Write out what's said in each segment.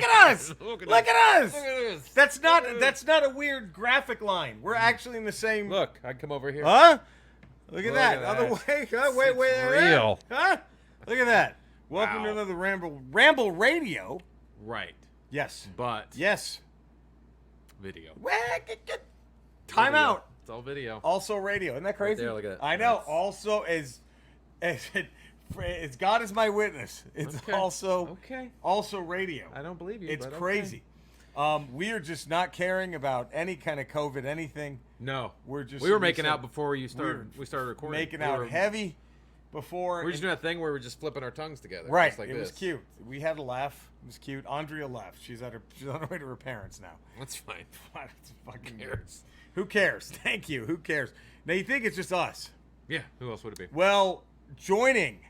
Look at us. Look at us. this. That's not a weird graphic line. We're actually in the same. Look, I'd come over here. Huh? Look at Look that. at Other that. way. Huh? Wait. It's real. Huh? Look at that. Welcome to Wow. another Ramble Radio. Right. Yes. But Yes. video. Time Video. out. It's all video. Also radio. Isn't that crazy? there, look at that. I know. That's- Also, as God is my witness, it's Okay. also radio. I don't believe you. It's but okay. crazy. We are just not caring about any kind of COVID anything. No. We're just We were making out before we started recording. making We out were- heavy before. We were just doing that thing where we're just flipping our tongues together. right. Just like It this. was cute. We had a laugh. It was cute. Andrea left. She's on her way to her parents now. That's fine. It's fucking Who cares? Who cares? Thank you. Who cares? Now you think it's just us? Yeah. Who else would it be? Well, joining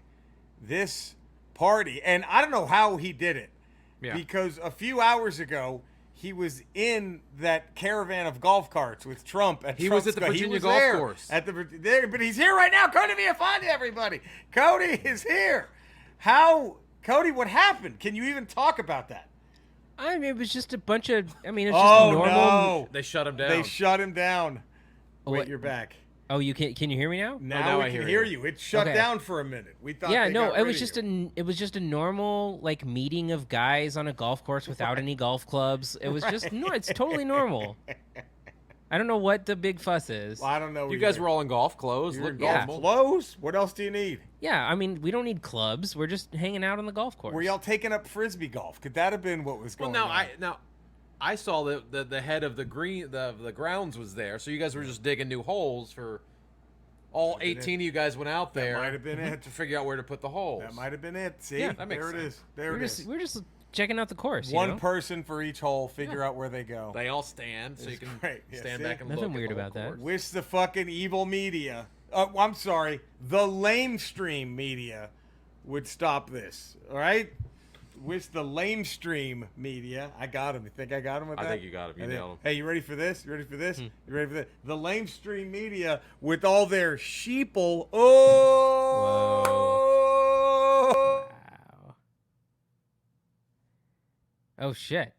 this party, and I don't know how he did it, Yeah. because a few hours ago he was in that caravan of golf carts with Trump. He was at the Virginia golf course. But he's here right now. Cody Villafonte, everybody. Cody is here. Cody, what happened? Can you even talk about that? I mean, it was just a bunch of. I mean, it's just normal. No. They shut him down. They shut him down. Wait, What? you're back. Oh, you can you hear me now? Now we I can hear hear you. you. It shut Okay. down for a minute. We thought. Yeah, they no, got it rid was of just you. a normal like meeting of guys on a golf course without any golf clubs. It was just no, it's totally normal. I don't know what the big fuss is. Well, I don't know. You guys were all in golf clothes. You're in Look golf normal. clothes. What else do you need? Yeah, I mean, we don't need clubs. We're just hanging out on the golf course. Were y'all taking up frisbee golf? Could that have been what was Well, going on? I saw the head of the green the grounds was there, so you guys were just digging new holes for all Might have been 18 of you guys went out That there. might have been it. to figure out where to put the holes. That might have been it. See, Yeah, that makes there it sense. is. There we're it just is. we're just checking out the course. One you know? person for each hole. Figure out where they go. They all stand, so you It's can great. Yeah, stand see? back and Nothing look. weird at the whole about that. course. Wish the fucking evil media. I'm sorry. The lamestream media would stop this. All right. Wish the lamestream media. I got him. You think I got him with I that? think you got him. You I think- nailed him. Hey, you ready for this? You ready for this? You ready for this? The lamestream media with all their sheeple. Oh. Wow. Oh shit.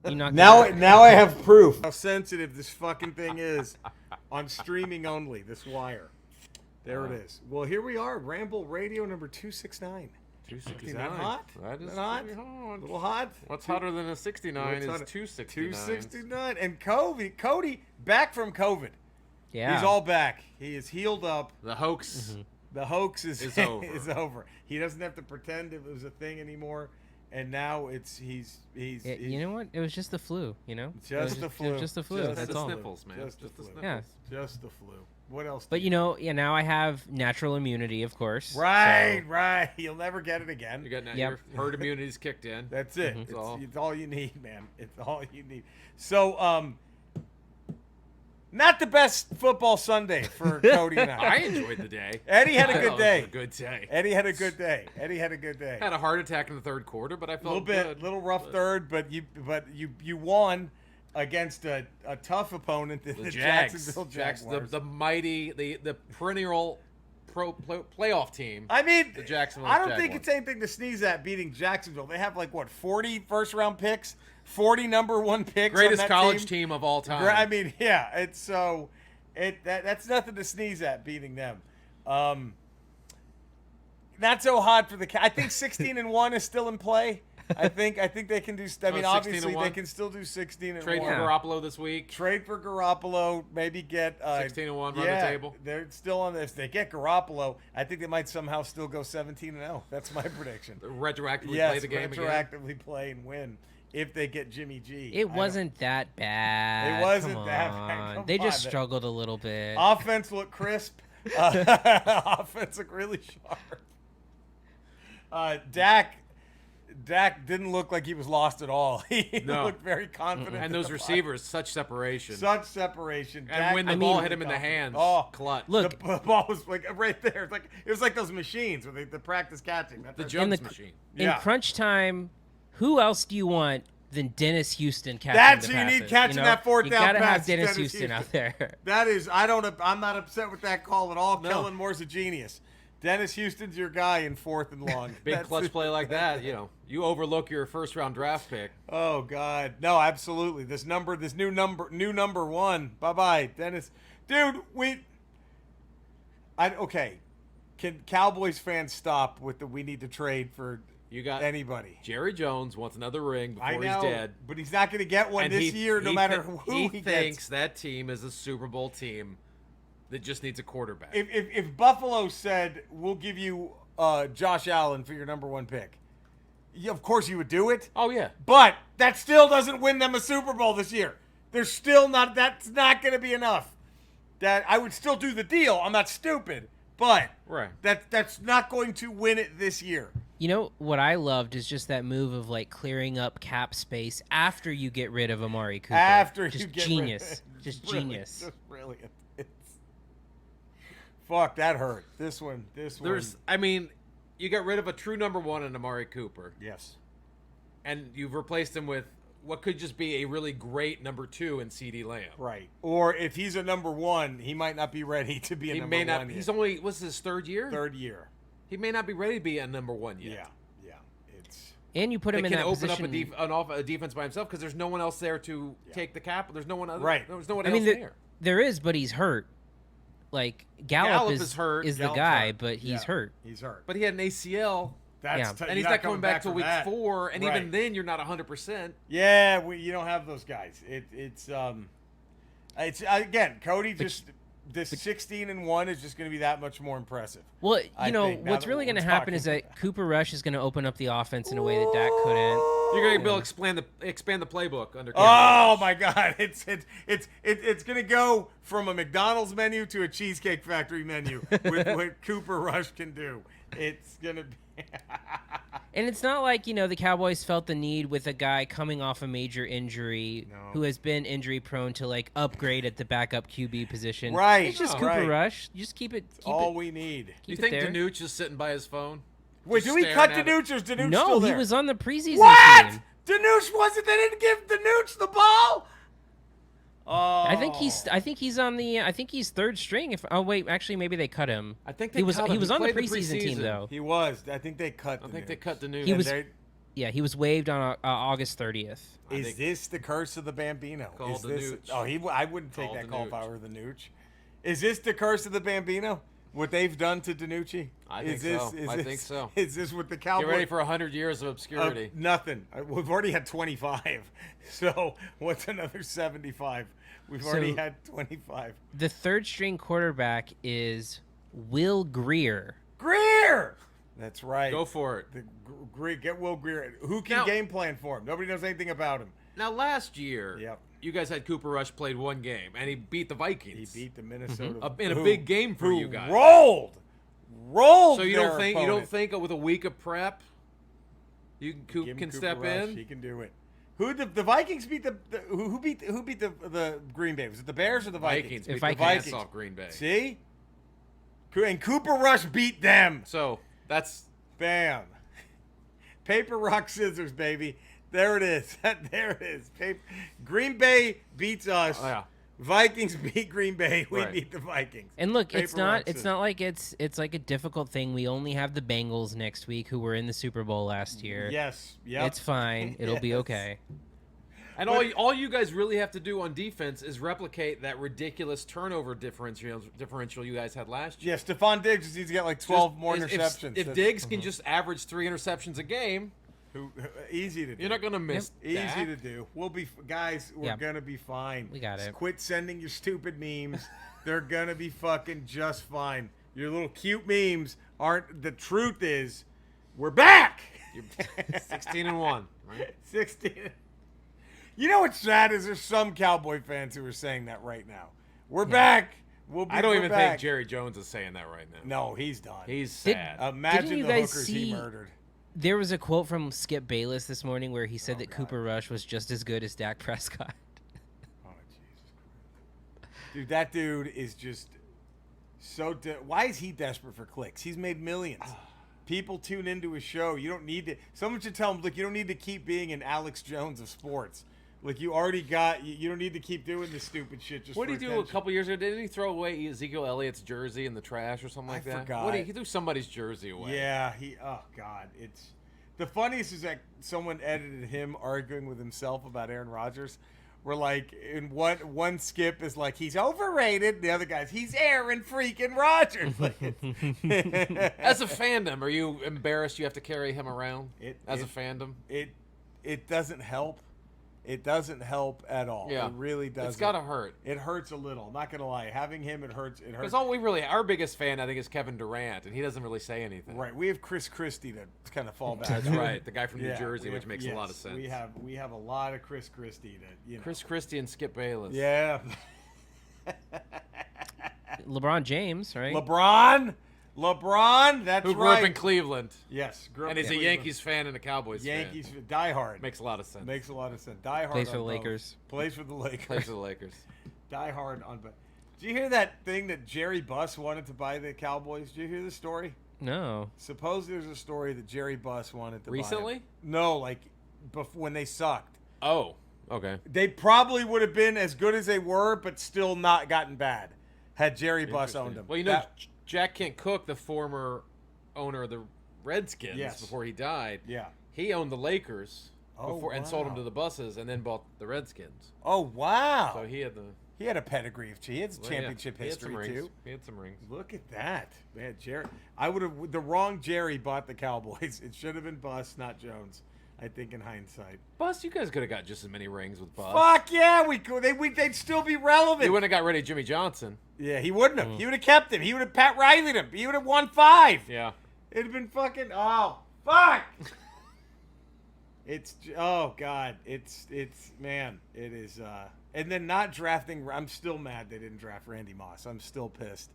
You knocked it Now out. I have proof how sensitive this fucking thing is on streaming only. This wire. There it is. Well, here we are. Ramble Radio number 269. 269. Is that hot? That is Is that hot? pretty A hot. little hot? What's hotter than a 69 What's is hotter? 269. 269. And Cody back from COVID. Yeah. He's all back. He is healed up. The hoax. The hoax is It's over. is over. He doesn't have to pretend it was a thing anymore. And now he's You know what? It was just the flu. You know. Just It was the It was flu. just the flu. Just That's the all. sniffles, man. Just the Just the flu. sniffles. Yeah. Just the flu. What else? But do now I have natural immunity, of course. Right, so- right. You'll never get it again. You got Yep. your herd immunity's kicked in. That's it. Mhm. It's all you need, man. It's all you need. So, not the best football Sunday for Cody and I enjoyed the day. Eddie had a I good thought day. It was a good day. Eddie had a good day. Eddie had a good day. Had a heart attack in the third quarter, but I A felt little bit, good. little rough third, but you won against a tough opponent, the The Jacksonville Jags, Jaguars. the mighty, the perennial playoff team. I mean, the Jacksonville I don't think Jaguars. it's anything to sneeze at beating Jacksonville. They have like what 40 first-round picks, 40 number one picks. on Greatest that college team. team of all time. I mean, yeah, it's so that's nothing to sneeze at beating them. Not so hard for the. I think 16-1 is still in play. I think they can do. I mean, obviously 16-1? they can still do 16-1. Trade for Yeah. Garoppolo this week. Trade for Garoppolo, maybe get 16-1, run yeah, the table. They're still on this. They get Garoppolo. I think they might somehow still go 17-0. That's my prediction. Retroactively Yes, play the game again. retroactively play and win if they get Jimmy G. It wasn't that bad. It wasn't Come that on. bad. Come They just on. struggled a little bit. Offense looked crisp. Offense looked really sharp. Dak didn't look like he was lost at all. He No. looked very confident. And in those the receivers, such separation. Such separation. and Dak when the was ball really hit him in the confident. hands, Oh, clutch. Look, the ball was like right there. It was like those machines where the practice catching. That's the right. In Jones the- machine. in Yeah. crunch time, who else do you want than Dennis Houston catching That's the who you need passes, catching know? that fourth you down gotta pass, have Dennis Dennis Houston out Houston. there. That is, I'm not upset with that call at all. No. Kellen Moore's a genius. Dennis Houston's your guy in 4th and long. Big That's clutch it. play like that, you overlook your first-round draft pick. Oh God, no, absolutely. This new number 1. Bye, Dennis. Dude, okay. Can Cowboys fans stop with the we need to trade for You got anybody? Jerry Jones wants another ring before I know, he's dead. but he's not going to get one And this year, no matter who he thinks gets. that team is a Super Bowl team that just needs a quarterback. If Buffalo said we'll give you Josh Allen for your number 1 pick, of course you would do it. Oh yeah, But that still doesn't win them a Super Bowl this year. There's still not. That's not going to be enough. That I would still do the deal. I'm not stupid, but right. that's not going to win it this year. You know what I loved is just that move of like clearing up cap space after you get rid of Amari Cooper. After just you get genius, rid of, just brilliant, genius. just brilliant. Fuck, that hurt. This one. You got rid of a true number 1 in Amari Cooper, Yes. and you've replaced him with what could just be a really great number 2 in CeeDee Lamb. Right. Or if he's a number 1, he might not be ready to be a He number may not. 1 He's yet. only what's his 3rd year? 3rd year. He may not be ready to be a number 1 yet. Yeah. It's And you put him They in can that open position. up a defense by himself because there's no one else there to take the cap. There's no one other. Right. There's no one I else mean, there. there is, but he's hurt. Like Gallup Gallup is is hurt. is the Gallup's guy, hurt. but he's Yeah, hurt. He's hurt. But he had an ACL, That's Yeah. and he's you're not coming back till from week that. 4, and Right. even then you're not 100%. Yeah, you don't have those guys. It's again, Cody just this 16-1 is just going to be that much more impressive. Well, I you know think, now what's that really we're going to happen is talking that Cooper Rush is going to open up the offense in a way that Dak couldn't. You're going to be able to expand the playbook under. Oh my God! It's going to go from a McDonald's menu to a Cheesecake Factory menu with what Cooper Rush can do. It's going to be. And it's not like, the Cowboys felt the need with a guy coming off a major injury No. who has been injury prone to like upgrade at the backup QB position. Right, It's just no, Cooper right. Rush. You just keep it. All we need. You keep it think there. Danuch is sitting by his phone? Wait, Just do we cut staring at it? Danuch or is Danuch No, still he there? was on the preseason What? team. Danuch wasn't. They didn't give Danuch the ball. Oh, I think he's on the. I think he's third string. Actually, maybe they cut him. I think he was. cut He him. was on the played preseason team though. He was. I think they cut. I think they cut Danuch. He And was- they- Yeah, he was waived on August 30th. I Is think- this the curse of the Bambino? Call Is this? Danuch. Oh, I wouldn't take Call that call if I Danuch. were the Nooch. Is this the curse of the Bambino? What they've done to Danucci? I think so. I think so. Is this what the Cowboys? Get ready for 100 years of obscurity. Nothing. We've already had 25. So what's another 75? We've already So- had 25. The third string quarterback is Will Greer. Greer. That's right. Go for it. Get Will Greer. Who can Now- game plan for him? Nobody knows anything about him. Now, last year, Yep. you guys had Cooper Rush played one game, and he beat the He Vikings. beat the Minnesota In a who- big game for who you guys. Rolled. So you their don't think opponent. with a week of prep, Coop Give him can Cooper step Rush. in? He can do it. Who the Vikings beat who beat the Green Bay? Was it the Bears or the Vikings? Vikings beat the Vikings. pants off Green Bay. See? And Cooper Rush beat them. So that's Bam. Paper, rock, scissors, baby. There it is. There it is. Green Bay beats us. yeah. Vikings beat Green Bay. We Right. beat the Vikings. And look, Paper, it's not rock, it's scissors. not like it's like a difficult thing. We only have the Bengals next week who were in the Super Bowl last year. Yes. Yep. It's fine. It'll be Yes. okay. and all you guys really have to do on defense is replicate that ridiculous turnover differential you guys had last year. Yeah, Stephon Diggs just needs to get like 12 more If- interceptions. If Diggs can just average 3 interceptions a game, Easy to do. you're not going to miss Easy Dak. to do. We'll be guys. We're Yep. gonna be fine. We got Just it. quit sending your stupid memes. They're gonna be fucking just fine. Your little cute memes aren't. The truth is, we're back. 16-1, right? 16. You know what's sad is there's some Cowboy fans who are saying that right now. We're back. We'll be. I don't we're even back. think Jerry Jones is saying that right now. No, he's done. He's Did- sad. Imagine Didn't you the guys hookers see- he murdered. There was a quote from Skip Bayless this morning where he said that God. Cooper Rush was just as good as Dak Prescott. Oh, Jesus Christ. Dude, that dude is just so... Why is he desperate for clicks? He's made millions. People tune into his show. You don't need to... Someone should tell him, look, you don't need to keep being an Alex Jones of sports. Like you already got. You don't need to keep doing this stupid shit. Just What for did he do attention. a couple years ago? Didn't he throw away Ezekiel Elliott's jersey in the trash or something like that? forgot. What he threw somebody's jersey away. Yeah, oh god, it's the funniest is that someone edited him arguing with himself about Aaron Rodgers. Where like in one skip is like he's overrated, the other guy's he's Aaron freaking Rodgers. Like, As a fandom, are you embarrassed you have to carry him around a fandom? It doesn't help. It doesn't help at all. Yeah. It really doesn't. It's gotta hurt. It hurts a little. I'm not gonna lie. Having him, it hurts. It hurts. Because our biggest fan, I think, is Kevin Durant, and he doesn't really say anything. Right. We have Chris Christie to kind of fall back. That's on. right. The guy from New Yeah, Jersey, we which have- makes a lot of yes, sense. We have a lot of Chris Christie to Chris Christie and Skip Bayless. Yeah. LeBron James, right? LeBron. That's Who grew right. up in Cleveland. Yes. Grew up And in he's a Cleveland. Yankees fan and a Cowboys Yankees fan. diehard. Makes a lot of sense. Makes a lot of sense. Diehard. Plays for on the both. Lakers. Plays for the Lakers. Plays for the Lakers. Diehard on both. Did you hear that thing that Jerry Buss wanted to buy the Cowboys? Did you hear the story? No. Suppose there's a story that Jerry Buss wanted to buy Recently? them. No, like when they sucked. Oh, okay. They probably would have been as good as they were, but still not gotten bad had Jerry Buss owned them. Well, Jack Kent Cook, the former owner of the Redskins Yes. before he died, Yeah. he owned the Lakers and sold them wow. to the Buses and then bought the Redskins. Oh wow. So he had a pedigree. He had championship he had history some rings. too. He had some rings. Look at that, man. Jerry, I would have the wrong Jerry bought the Cowboys. It should have been Buss, not Jones. I think in hindsight. Bus, you guys could have got just as many rings with Bus. Fuck yeah, we could. They'd still be relevant. You wouldn't have got rid of Jimmy Johnson. Yeah, he wouldn't have. He would have kept him. He would have Pat Riley'd him. He would have won 5. Yeah. It'd have been fucking. Oh fuck. Oh god. It's man. It is. And then not drafting. I'm still mad they didn't draft Randy Moss. I'm still pissed.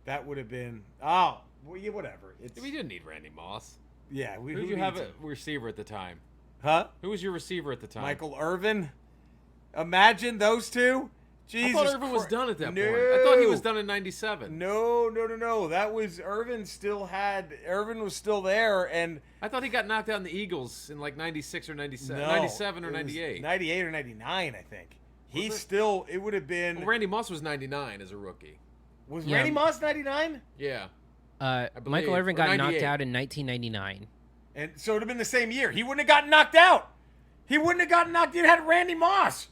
That would have been. Oh, well, yeah, whatever. We didn't need Randy Moss. Yeah. Who did you have a receiver at the time? Huh? Who was your receiver at the time? Michael Irvin. Imagine those two. Jesus. I thought Irvin was done at that No. point. I thought he was done in '97. No. That was Irvin was still there, and I thought he got knocked out in the Eagles in like '96 or '97, no, 97 or it was '98. 98 or 99, I think. It would have been. Well, Randy Moss was '99 as a rookie. Was Yeah. Randy Moss 99? Yeah. Michael believe, Irvin or got 98. knocked out in 1999. And so it would have been the same year. He wouldn't have gotten knocked out. He wouldn't have gotten knocked out. He had Randy Moss.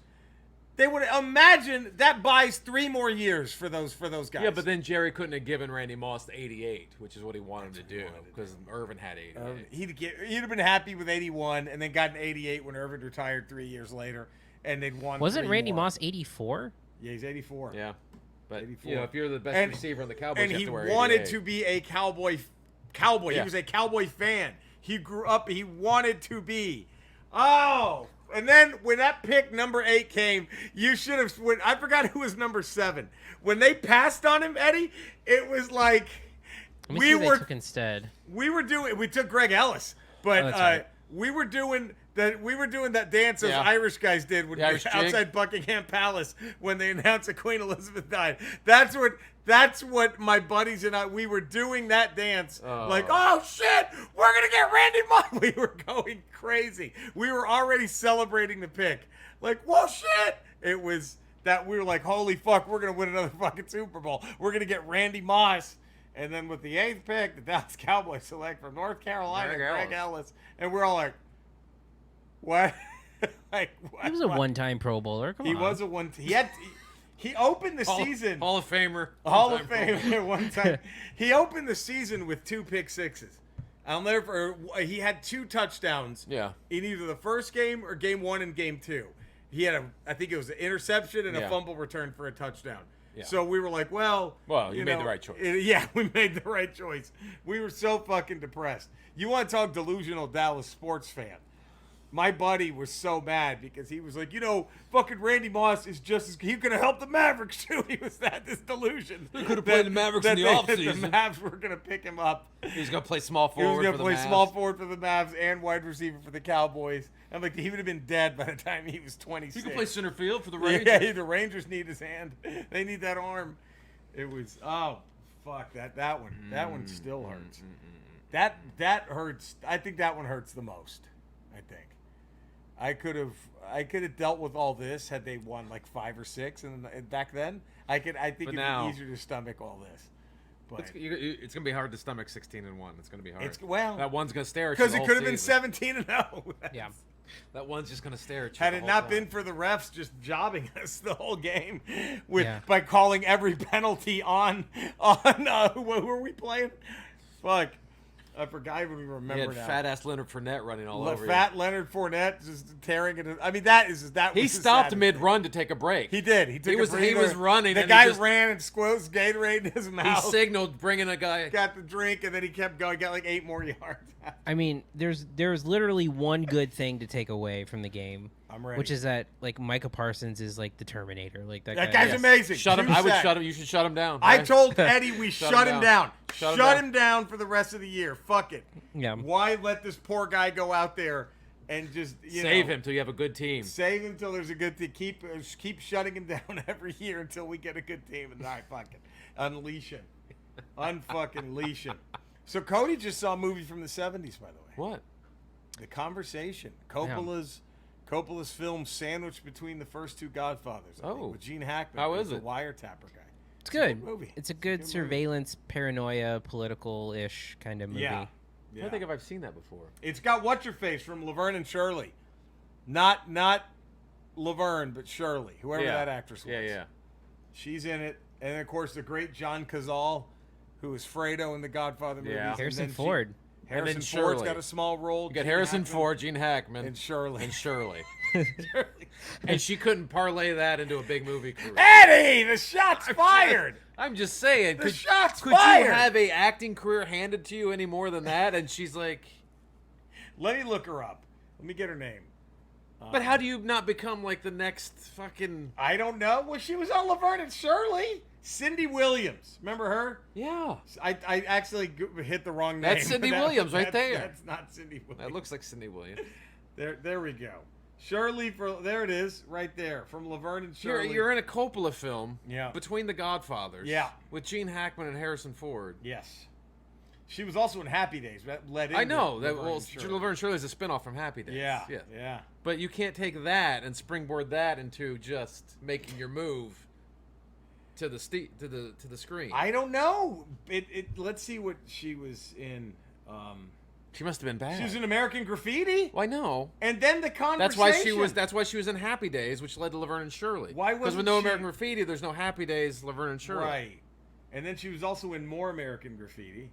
They would imagine that buys 3 more years for those guys. Yeah, but then Jerry couldn't have given Randy Moss the 88, which is what he wanted to do because Irvin had 88. he'd have been happy with 81 and then gotten 88 when Irvin retired 3 years later, and they'd won. Wasn't 3 Randy more. Moss 84? Yeah, he's 84. Yeah. But 84. if you're the best And- receiver in the Cowboys, And you have he to wear wanted 88. to be a Cowboy. Yeah. He was a Cowboy fan. He grew up. He wanted to be. Oh, and then when that pick number 8 came, you should have. I forgot who was number 7. When they passed on him, Eddie, it was like Let me see who they took instead. We took Greg Ellis, but that's right. we were doing that dance those Yeah. Irish guys did when The Irish outside jig. Buckingham Palace when they announced that Queen Elizabeth died. That's what my buddies and I we were doing that dance. Like, oh shit, we're gonna get Randy Moss. We were going crazy. We were already celebrating the pick. Like, whoa shit. It was that we were like, holy fuck, we're gonna win another fucking Super Bowl. We're gonna get Randy Moss. And then with the 8th pick, the Dallas Cowboys select from North Carolina, Greg Ellis. And we're all like, what? Like, what? He was a one-time Pro Bowler. Come on. He was a one. He opened the season. Hall of Famer. Hall of One-time Fame at one time. He opened the season with 2 pick sixes. He had 2 touchdowns. Yeah. In either the first game or game 1 and game 2. He had I think it was an interception and a Yeah. fumble return for a touchdown. Yeah. So we were like, well, you made the right choice. Yeah, we made the right choice. We were so fucking depressed. You want to talk delusional Dallas sports fan? My buddy was so mad because he was like, fucking Randy Moss is just as he could have helped the Mavericks too. He was this delusion. He could have played the Mavericks in the offseason. The Mavs were gonna pick him up. He was gonna play small He was forward. gonna for play the Mavs. small forward for the Mavs and wide receiver for the Cowboys. I'm like, he would have been dead by the time he was 26. He could play center field for the Rangers. Yeah, the Rangers need his hand. They need that arm. It was fuck that one. That one still hurts. That hurts. I think that one hurts the most. I think I could have dealt with all this had they won like 5 or 6, and back then I think it'd be easier to stomach all this. But it's gonna be hard to stomach 16-1. It's gonna be hard. That one's gonna stare at you because it could have been 17-0. Yeah, that one's just gonna stare at you. Had it not been for the refs just jobbing us the whole game by calling every penalty on who were we playing? Fuck. I forgot even remember now. Fat ass Leonard Fournette running all over. Fat Leonard Fournette just tearing it. I mean, he stopped mid-run to take a break. He did. He was running. The and guy ran and squoze Gatorade in his mouth. He signaled bringing a guy. Got the drink, and then he kept going. Got like 8 more yards. I mean, there's literally one good thing to take away from the game. I'm ready. Which is that like Micah Parsons is like the Terminator. Like that guy's amazing. Shut him. I would shut him. You should shut him down. I told Eddie we shut him down. Shut him down for the rest of the year. Fuck it. Yeah. Why let this poor guy go out there and just save him till you have a good team? Save him till there's a good team. Keep shutting him down every year until we get a good team. And all right, fuck it. Unleash him. Unfucking leash him. So Cody just saw a movie from the 70s, by the way. What? The Conversation. Coppola's film sandwiched between the first 2 Godfathers. I think, with Gene Hackman. How is it? The wiretapper guy. It's good. Movie. It's a good surveillance, paranoia, political-ish kind of movie. Yeah. I don't think I've seen that before. It's got what's-her-face from Laverne and Shirley. Not Laverne, but Shirley, whoever that actress was. Yeah. She's in it. And, of course, the great John Cazale, who is Fredo in the Godfather movies. Yeah. Harrison Ford. Harrison Ford's got a small role. You got Harrison Ford, Gene Hackman. And Shirley. And she couldn't parlay that into a big movie career. Eddie, the shot's fired. I'm just saying. The shot's could fired. you have a acting career handed to you any more than that? And she's like... Let me look her up. Let me get her name. But how do you not become like the next fucking... I don't know. Well, she was on Laverne and Shirley. Cindy Williams. Remember her? Yeah. I actually hit the wrong name. That's Cindy Williams right there. That's not Cindy Williams. That looks like Cindy Williams. There we go. Shirley, there it is, right there, from Laverne and Shirley. You're in a Coppola film. Yeah. Between the Godfathers. Yeah. With Gene Hackman and Harrison Ford. Yes. She was also in Happy Days. I know. Laverne and Shirley is a spinoff from Happy Days. Yeah. But you can't take that and springboard that into just making your move to the screen. I don't know. Let's see what she was in. She must have been bad. She was in American Graffiti. Well, I know. And then the Conversation. That's why she was in Happy Days, which led to Laverne and Shirley. Why wasn't Because with no American Graffiti, there's no Happy Days, Laverne and Shirley. Right. And then she was also in more American Graffiti,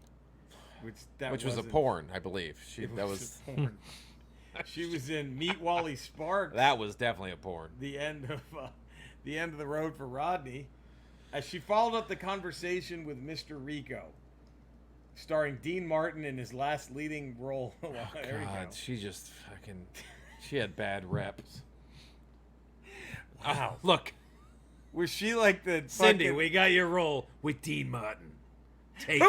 which was a porn, I believe. That was porn. She was in Meet Wally Sparks. That was definitely a porn. The end of the road for Rodney. As she followed up the Conversation with Mr. Rico, starring Dean Martin in his last leading role. Oh, God, she had bad reps. Wow. Look. Was she like the Cindy, we got your role with Dean Martin. Wait.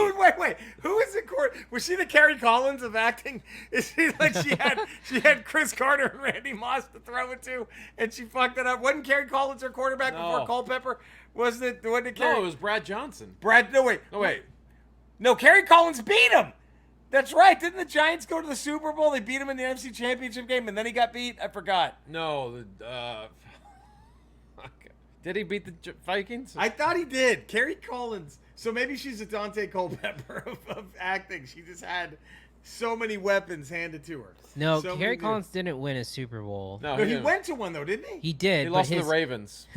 Who is the court? Was she the Carrie Collins of acting? Is she like she had Chris Carter and Randy Moss to throw it to, and she fucked it up? Wasn't Carrie Collins her quarterback before Culpepper? Wasn't it Carrie? No, it was Brad Johnson. No, Carrie Collins beat him. That's right. Didn't the Giants go to the Super Bowl? They beat him in the NFC Championship game, and then he got beat. I forgot. No, did he beat the Vikings? I thought he did. Carrie Collins. So maybe she's a Dante Culpepper of acting. She just had so many weapons handed to her. No, Carrie Collins didn't win a Super Bowl. No, he went to one, though, didn't he? He did. He lost to the Ravens.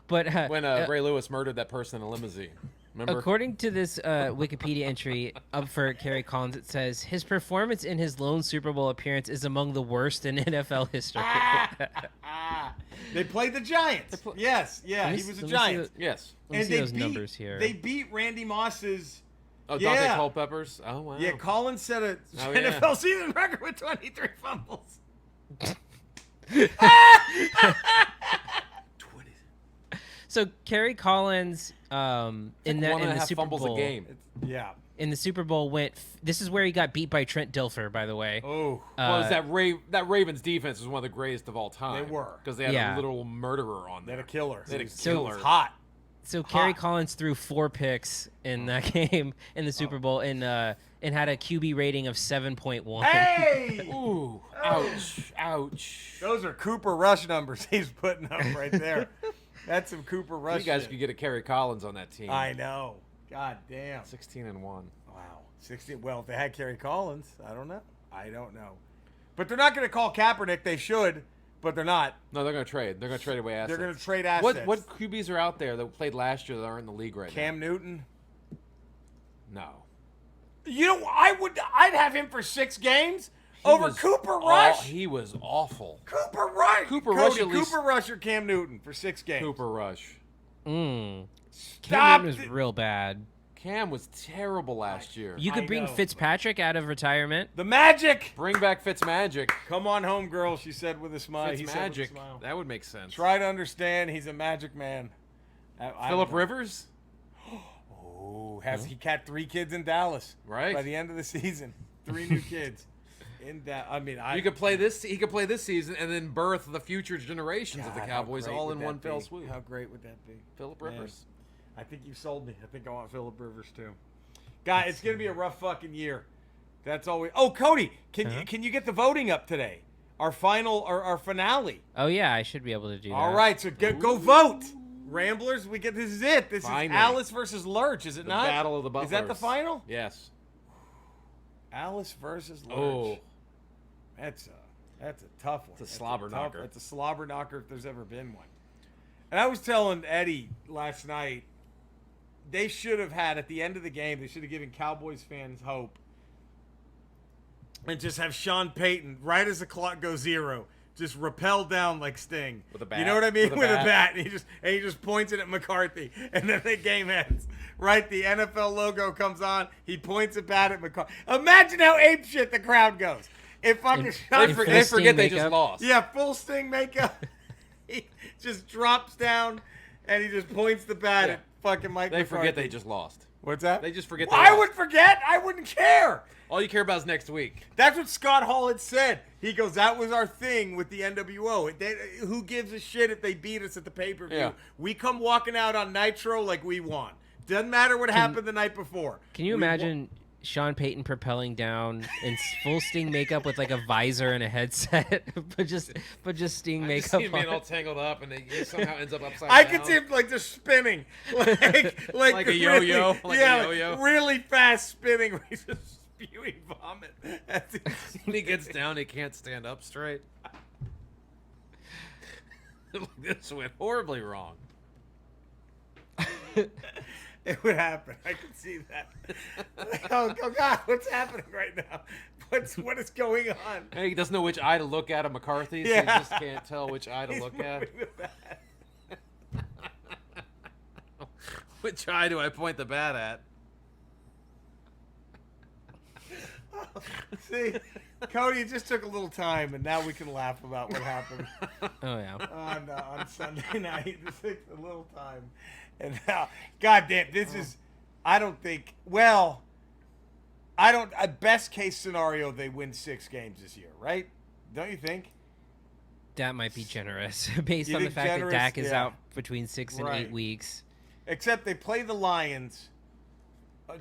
But when Ray Lewis murdered that person in a limousine. Remember? According to this Wikipedia entry up for Kerry Collins, it says his performance in his lone Super Bowl appearance is among the worst in NFL history. They played the Giants. Yes, yeah, he was a Giant. Yes. Let me see those numbers here. They beat Randy Moss's. Oh, Dante Culpeppers? Oh, wow. Yeah, Collins set a NFL season record with 23 fumbles. 20. So Kerry Collins in the Super fumbles Bowl. A game. In the Super Bowl this is where he got beat by Trent Dilfer, by the way. Oh. Well, that Ravens defense was one of the greatest of all time. They were. Because they had a literal murderer on there. They had a killer. They had a killer. It was hot. So Kerry Collins threw 4 picks in that game in the Super Bowl and had a QB rating of 7.1. Hey! Ooh. Ouch. Ouch. Those are Cooper Rush numbers he's putting up right there. That's some Cooper Rush. You guys shit. could get a Kerry Collins on that team. I know. God damn. 16-1. Wow. 16. Well, if they had Kerry Collins, I don't know. But they're not going to call Kaepernick. They should, but they're not. No, they're going to trade. They're going to trade away assets. They're going to trade assets. What QBs are out there that played last year that aren't in the league right Cam Newton. now? No. You know, I'd have him for 6 games over Cooper Rush. He was awful. Cooper Rush. Cooper Rush at least. Cooper Rush or Cam Newton for 6 games. Cooper Rush. Cam Stop. Newton was real bad. Cam was terrible last year. You could bring know. Fitzpatrick out of retirement. The Magic. Bring back Fitzmagic. Come on home, girl, she said with a smile. He said with a Fitzmagic. smile. That would make sense. Try to understand he's a magic man. Phillip Rivers? Oh, he had 3 kids in Dallas. Right. By the end of the season. 3 new kids. In that, I mean, He could play this season and then birth the future generations of the God, how Cowboys great all would in that one fell be? swoop. How great would that be? Phillip Man. Rivers. I think you sold me. I think I want Phillip Rivers too. God, it's gonna be a rough fucking year. That's all we. Oh, Cody, can you get the voting up today? Our finale. Oh yeah, I should be able to do that. All right, so go vote, Ramblers. This is it. This Finally. is Alice versus Lurch. Is it The not? Battle of the Butlers. Is that the final? Yes. Alice versus Lurch. Oh. That's a tough one. It's a slobber knocker. It's a slobber knocker if there's ever been one. And I was telling Eddie last night, they should have had, at the end of the game, they should have given Cowboys fans hope. And just have Sean Payton, right as the clock goes 0, just rappel down like Sting. With a bat. You know what I mean? With a bat. And he just points it at McCarthy. And then the game ends. Right? The NFL logo comes on. He points a bat at McCarthy. Imagine how apeshit the crowd goes. If fucking Sean full They Sting forget they just makeup. lost. Yeah, full Sting makeup. He just drops down and he just points the bat at fucking Mike They McCarthy. forget they just lost. What's that? They just forget Well, they I lost. would forget. I wouldn't care. All you care about is next week. That's what Scott Hall had said. He goes, that was our thing with the NWO. Who gives a shit if they beat us at the pay-per-view? Yeah. We come walking out on Nitro like we won. Doesn't matter what happened the night before. Can you imagine Sean Payton propelling down in full Sting makeup with like a visor and a headset, but just Sting I makeup just see him being on? all tangled up, and he somehow ends up upside I down. could see him like just spinning, like Like a yo-yo, like a yeah, yo-yo. really fast spinning. Where he's just spewing vomit. When he gets down, he can't stand up straight. This went horribly wrong. It would happen. I could see that. Like, oh God, what's happening right now? What is going on? And he doesn't know which eye to look at McCarthy, so Yeah. he just can't tell which eye to He's look at. moving the bat. Which eye do I point the bat at? See, Cody, it just took a little time, and now we can laugh about what happened Oh yeah. on Sunday night. It just took a little time, and now, goddamn, this is. I don't think. Well, I don't. A best case scenario, they win 6 games this year, right? Don't you think? That might be generous, based You on the think fact generous? that Dak is Yeah. out between 6 and Right. 8 weeks. Except they play the Lions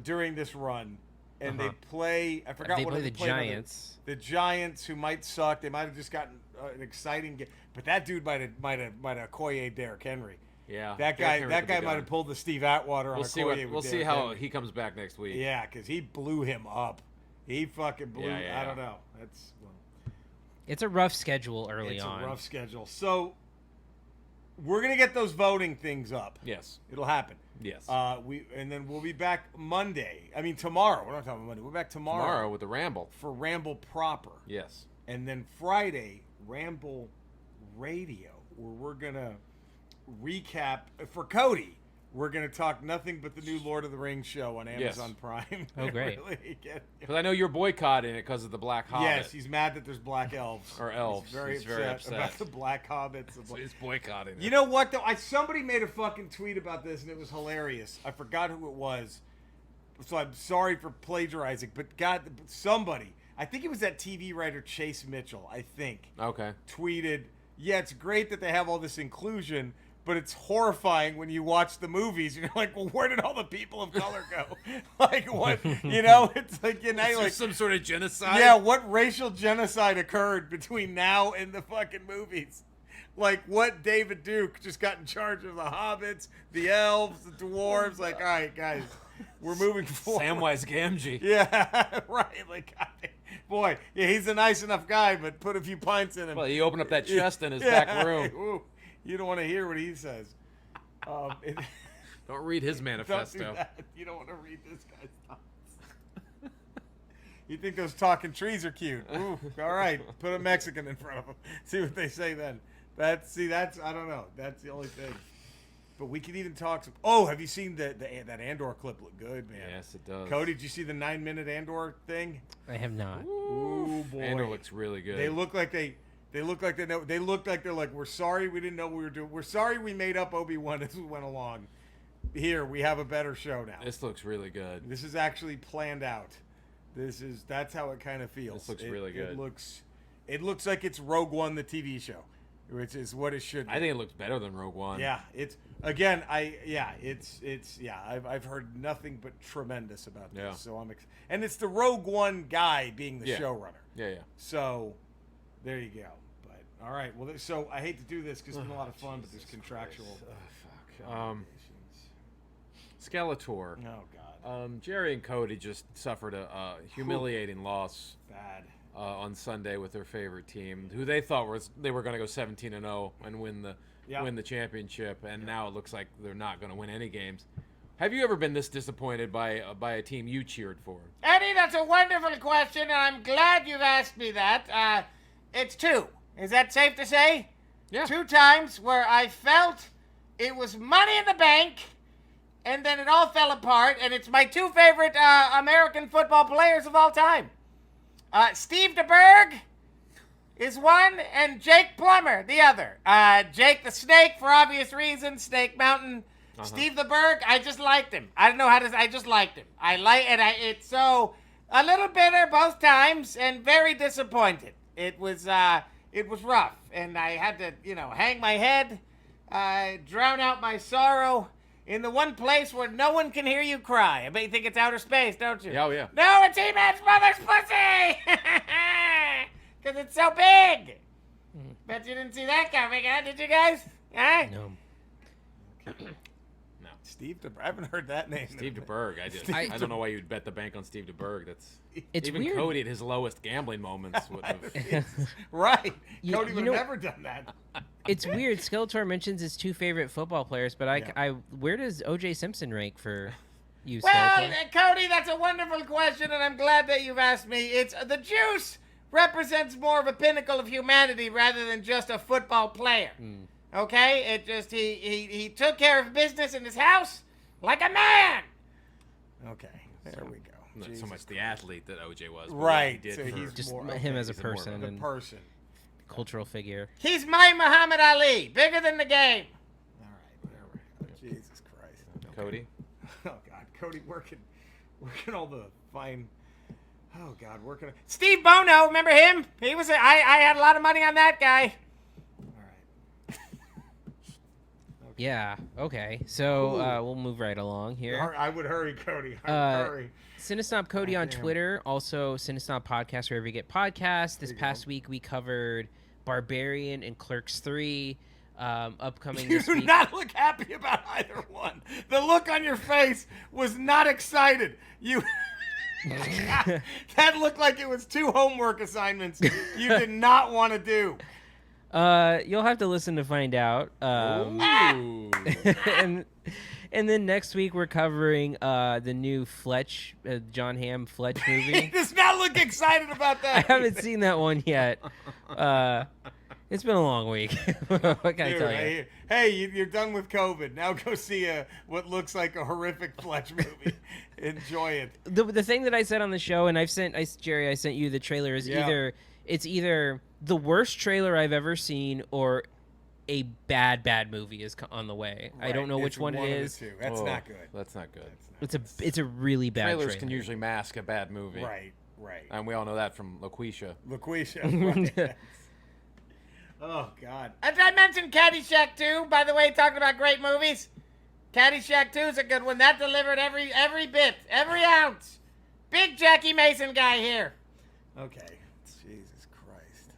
during this run, and they play. I forgot They what play the play another- Giants. The Giants, who might suck, they might have just gotten an exciting game, but that dude might have Okoye Derrick Henry. Yeah, That Derrick guy Henry's a big might gun. have pulled the Steve Atwater on We'll see what Okoye. we'll see how he comes back next week. Yeah, because he blew him up. He fucking blew. Yeah. I don't know. That's It's a rough schedule early it's on. a rough schedule. So we're gonna get those voting things up. Yes. It'll happen. Yes. And then we'll be back Monday. I mean tomorrow. We're not talking about Monday. We're back Tomorrow with the Ramble. for Ramble proper. Yes. And then Friday, Ramble Radio, where we're going to recap. For Cody, we're going to talk nothing but the new Lord of the Rings show on Amazon Prime. Oh, great. Really Because I know you're boycotting it because of the Black Hobbit. yes, he's mad that there's black elves. Or elves. He's very upset about the black hobbits. So he's boycotting it. You know what, though? Somebody made a fucking tweet about this, and it was hilarious. I forgot who it was. So I'm sorry for plagiarizing, but God, somebody, I think it was that TV writer Chase Mitchell, I think, Okay. tweeted, yeah, it's great that they have all this inclusion, but it's horrifying when you watch the movies. You're like, well, where did all the people of color go? Like, what? It's like, Is there some sort of genocide? Yeah, what racial genocide occurred between now and the fucking movies? Like, what David Duke just got in charge of the hobbits, the elves, the dwarves? Like, all right, guys, we're moving forward. Samwise Gamgee. Yeah, right. Like, God, boy, yeah, he's a nice enough guy, but put a few pints in him. Well, you open up that chest in his back room. Ooh, you don't want to hear what he says. Don't read his manifesto. Don't do that. You don't want to read this guy's thoughts. You think those talking trees are cute? Ooh, all right. Put a Mexican in front of them. See what they say then. That's I don't know. That's the only thing. But we could even talk some. Oh, have you seen that Andor clip? Look good, man. Yes, it does. Cody, did you see the 9-minute Andor thing? I have not. Ooh, boy. Andor looks really good. They look like they look like they know. They look like they're like, we're sorry we didn't know what we were doing. We're sorry we made up Obi-Wan as we went along. Here, we have a better show now. This looks really good. This is actually planned out. That's how it kind of feels. This looks really good. It looks like it's Rogue One, the TV show, which is what it should be. I think it looks better than Rogue One. Yeah, I've heard nothing but tremendous about this. Yeah. So and it's the Rogue One guy being the showrunner. Yeah. So there you go. But all right, well, so I hate to do this because it's been a lot of fun, but there's contractual. Skeletor. Oh God. Jerry and Cody just suffered a humiliating loss. Bad. On Sunday with their favorite team, who they thought they were going to go 17-0 and win the championship, and now it looks like they're not going to win any games. Have you ever been this disappointed by a team you cheered for? Eddie, that's a wonderful question, and I'm glad you've asked me that. It's 2. Is that safe to say? Yeah. 2 times where I felt it was Money in the Bank, and then it all fell apart, and it's my 2 favorite American football players of all time. Steve DeBerg is one, and Jake Plummer the other. Jake the Snake, for obvious reasons, Snake Mountain. Steve the Berg, I just liked him. I don't know how to. I just liked him. It's so a little bitter both times, and very disappointed. It was rough, and I had to, hang my head, drown out my sorrow in the one place where no one can hear you cry. I bet you think it's outer space, don't you? Oh yeah. No, it's He-Man's mother's pussy! Because it's so big! Bet you didn't see that coming, huh? Did you guys? Huh? No. No. Steve DeBerg. I haven't heard that name. Steve DeBerg. I don't know why you'd bet the bank on Steve DeBerg. It's even weird. Cody at his lowest gambling moments would have. Right. You- Cody you would know- have never done that. It's weird. Skeletor mentions his 2 favorite football players, but where does O.J. Simpson rank for you, Well, Skeletor? Cody, that's a wonderful question, and I'm glad that you've asked me. It's the juice represents more of a pinnacle of humanity rather than just a football player. Okay? It just he took care of business in his house like a man. Okay. There we go. Not Jesus so much the athlete that OJ was, but Right. What he did So for- he's Just more, him as a he's more of person the and person. cultural figure. He's my Muhammad Ali, bigger than the game. All right. There we go. Jesus Christ. Cody. Oh God, Cody working all the fine. Oh God, working. Steve Bono, remember him? He was. I had a lot of money on that guy. All right. Yeah. Okay. So we'll move right along here. I would hurry, Cody. Hurry. Cinesnob Cody on Goddamn. Twitter. Also, Cinesnob Podcast wherever you get podcasts. This past week we covered Barbarian and Clerks 3. Upcoming You this do week. not look happy about either one. The look on your face was not excited. You. That looked like it was 2 homework assignments you did not want to do. You'll have to listen to find out. Ooh. And then next week we're covering the new Fletch, John Hamm Fletch He movie. does not look excited about that. I haven't seen that one yet. It's been a long week. What can I Dude, tell you? hey, you're done with COVID. Now go see what looks like a horrific Fletch movie. Enjoy it. The thing that I said on the show, and Jerry, I sent you the trailer, is Yeah. either the worst trailer I've ever seen or a bad movie is on the way. I don't know which one it of the is. two. That's Oh, not good. That's not good. It's a really bad Trailers trailer. can usually mask a bad movie. Right. And we all know that from LaQuisha. LaQuisha. Right. Oh, God. Did I mention Caddyshack 2? By the way, talking about great movies. Caddyshack 2 is a good one. That delivered every bit, every ounce. Big Jackie Mason guy here. Okay. Jesus Christ.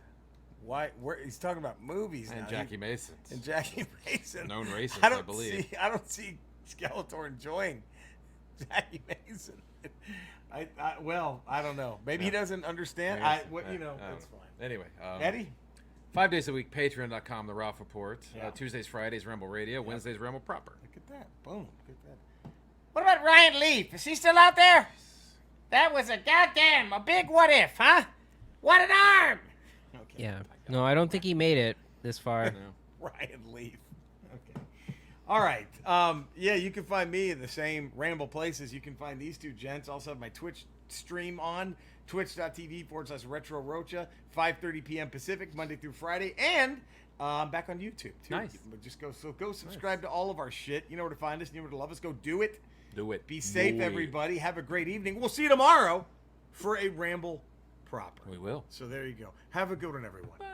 Why? He's talking about movies now. And Jackie Mason. And Jackie Mason. Known racist, I believe. I don't see Skeletor enjoying Jackie Mason. Well, I don't know. Maybe he doesn't understand. That's fine. Anyway, Eddie? 5 days a week, patreon.com, The Ralph Report. Yeah. Tuesdays, Fridays, Ramble Radio. Wednesdays, Ramble Proper. Look at that. Boom. Look at that. What about Ryan Leaf? Is he still out there? That was a big what if, huh? What an arm! Okay. Yeah. No, I don't think he made it this far. Ryan Leaf. Okay. All right. You can find me in the same Ramble places. You can find these two gents. Also have my Twitch stream on, twitch.tv/Retro Rocha, 5:30 p.m. Pacific, Monday through Friday. And I'm back on YouTube, too. Nice. But just go subscribe to all of our shit. You know where to find us. You know where to love us. Go do it. Do it. Be safe, everybody. Have a great evening. We'll see you tomorrow for a Ramble Proper. We will. So there you go. Have a good one, everyone. Bye.